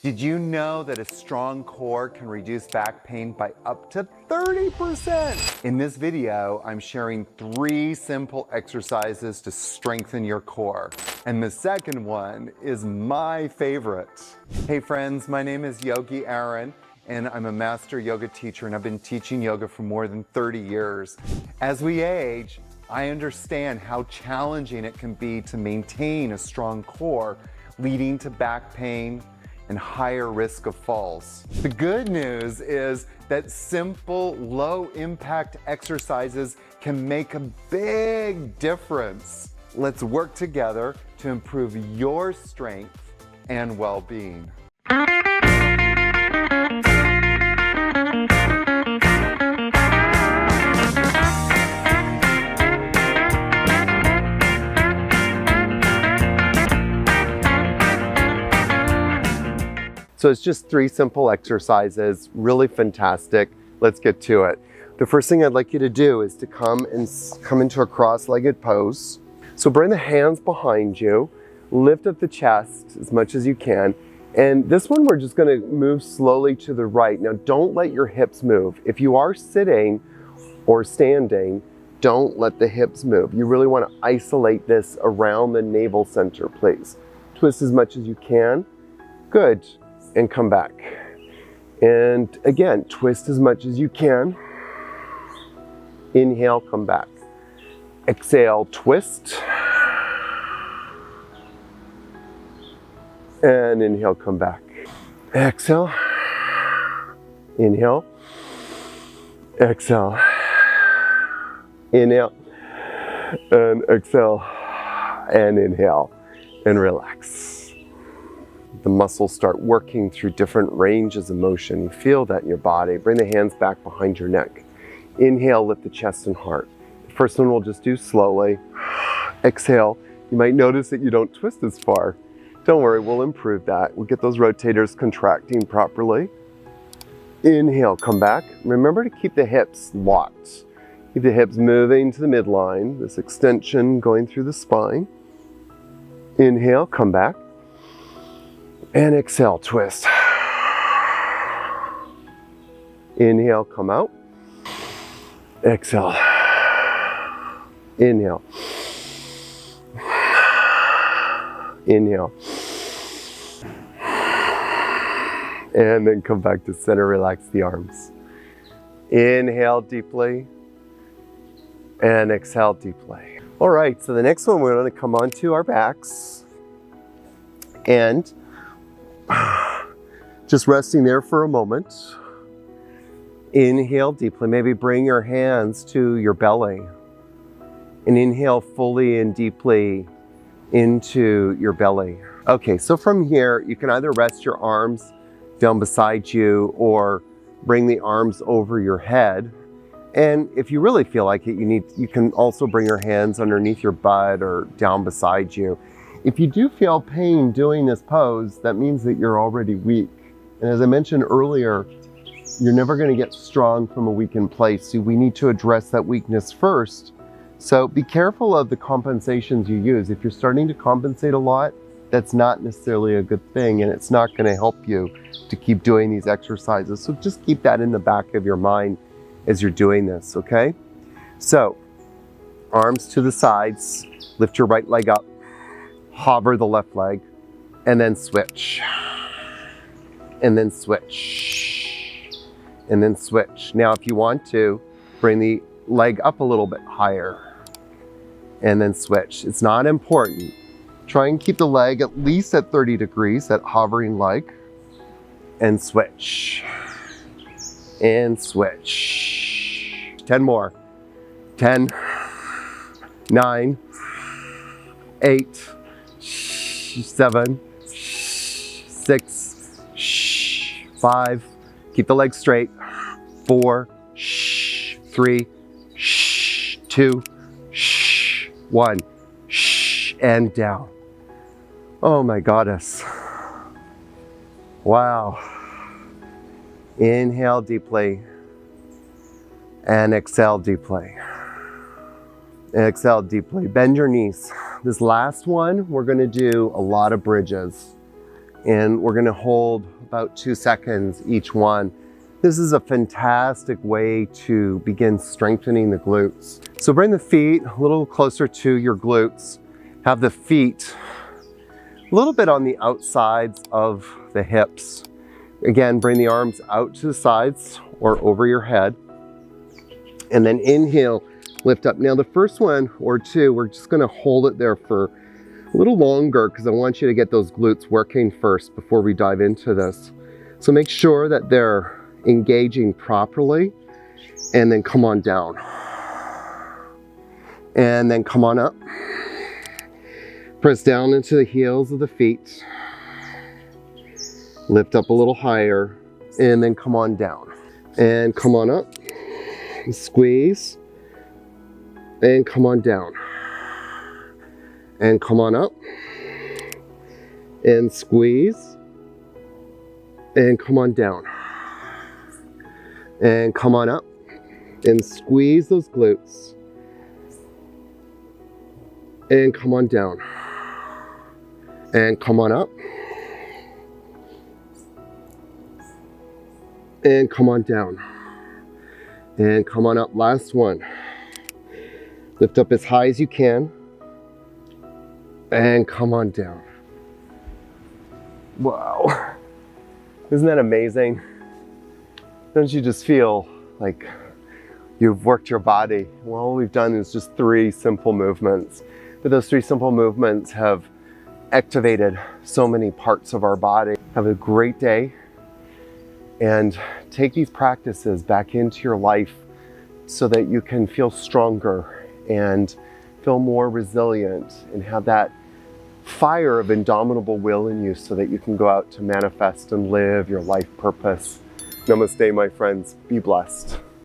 Did you know that a strong core can reduce back pain by up to 30%? In this video, I'm sharing 3 simple exercises to strengthen your core. And the second one is my favorite. Hey friends, my name is Yogi Aaron, and I'm a master yoga teacher, and I've been teaching yoga for more than 30 years. As we age, I understand how challenging it can be to maintain a strong core, leading to back pain and higher risk of falls. The good news is that simple, low-impact exercises can make a big difference. Let's work together to improve your strength and well-being. So it's just 3 simple exercises, really fantastic. Let's get to it. The first thing I'd like you to do is to come into a cross-legged pose. So bring the hands behind you, lift up the chest as much as you can. And this one, we're just gonna move slowly to the right. Now, don't let your hips move. If you are sitting or standing, don't let the hips move. You really wanna isolate this around the navel center, please. Twist as much as you can. Good. And come back. And again, twist as much as you can. Inhale, come back. Exhale, twist. And inhale, come back. Exhale. Inhale. Exhale. Inhale. And exhale. And inhale. And relax. The muscles start working through different ranges of motion. You feel that in your body. Bring the hands back behind your neck. Inhale, lift the chest and heart. The first one we'll just do slowly. Exhale. You might notice that you don't twist as far. Don't worry, we'll improve that. We'll get those rotators contracting properly. Inhale, come back. Remember to keep the hips locked. Keep the hips moving to the midline, this extension going through the spine. Inhale, come back. And exhale, twist. Inhale, come out. Exhale. Inhale. Inhale. And then come back to center, relax the arms. Inhale deeply. And exhale deeply. All right, so the next one, we're gonna come onto our backs. And just resting there for a moment. Inhale deeply. Maybe bring your hands to your belly. And inhale fully and deeply into your belly. Okay, so from here, you can either rest your arms down beside you or bring the arms over your head. And if you really feel like it, you can also bring your hands underneath your butt or down beside you. If you do feel pain doing this pose, that means that you're already weak. And as I mentioned earlier, you're never going to get strong from a weakened place. So we need to address that weakness first. So be careful of the compensations you use. If you're starting to compensate a lot, that's not necessarily a good thing, and it's not going to help you to keep doing these exercises. So just keep that in the back of your mind as you're doing this, okay? So arms to the sides, lift your right leg up. Hover the left leg, and then switch, and then switch, and then switch. Now, if you want to, bring the leg up a little bit higher, and then switch. It's not important. Try and keep the leg at least at 30 degrees, that hovering leg, and switch, and switch. 10 more. 10, 9, 8, 7, 6, 5, keep the legs straight, 4, 3, 2, 1, and down. Oh my goddess. Wow. Inhale deeply and exhale deeply. Exhale deeply. Bend your knees. This last one, we're gonna do a lot of bridges. And we're gonna hold about 2 seconds each one. This is a fantastic way to begin strengthening the glutes. So bring the feet a little closer to your glutes. Have the feet a little bit on the outsides of the hips. Again, bring the arms out to the sides or over your head. And then inhale, lift up. Now the first one or two, we're just gonna hold it there for a little longer because I want you to get those glutes working first before we dive into this. So make sure that they're engaging properly, and then come on down. And then come on up. Press down into the heels of the feet. Lift up a little higher, and then come on down. And come on up. Squeeze. And come on down. And come on up. And squeeze. And come on down. And come on up. And squeeze those glutes. And come on down. And come on up. And come on down. And come on up. Last one. Lift up as high as you can. And come on down. Wow. Isn't that amazing? Don't you just feel like you've worked your body? Well, all we've done is just 3 simple movements. But those 3 simple movements have activated so many parts of our body. Have a great day, and take these practices back into your life so that you can feel stronger and feel more resilient and have that fire of indomitable will in you so that you can go out to manifest and live your life purpose. Namaste, my friends. Be blessed.